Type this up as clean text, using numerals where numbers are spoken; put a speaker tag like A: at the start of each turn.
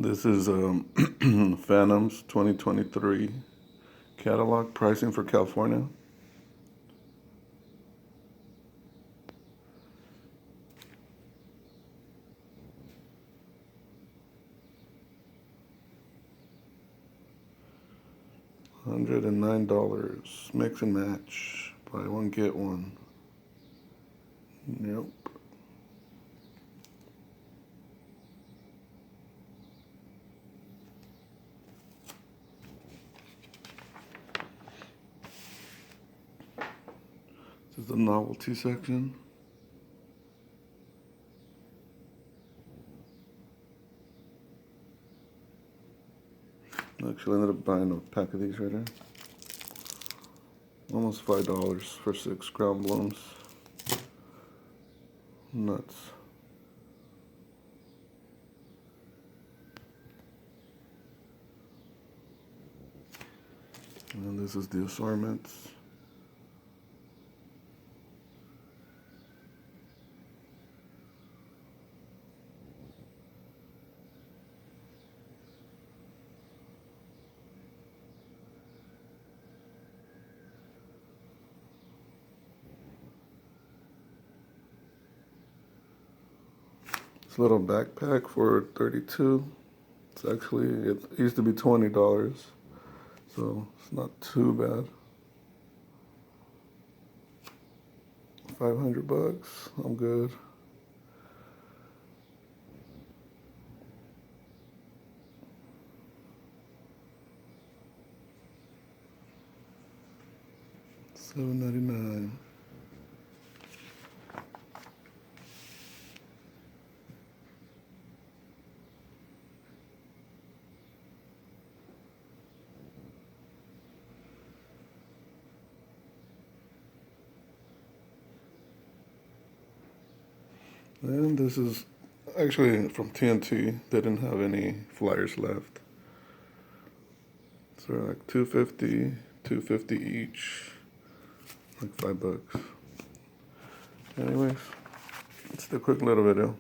A: This is Phantoms 2023 catalog pricing for California. $109. Mix and match. Buy one, get one. Nope. This is the novelty section. Actually, I ended up buying a pack of these right here. Almost $5 for 6 ground blooms. Nuts. And this is the assortments. This little backpack for $32. It's actually, it used to be $20, so it's not too bad. $500, I'm good. $7.99. And this is actually from TNT. They didn't have any flyers left. So like $2.50 each, like $5. Anyways, it's a quick little video.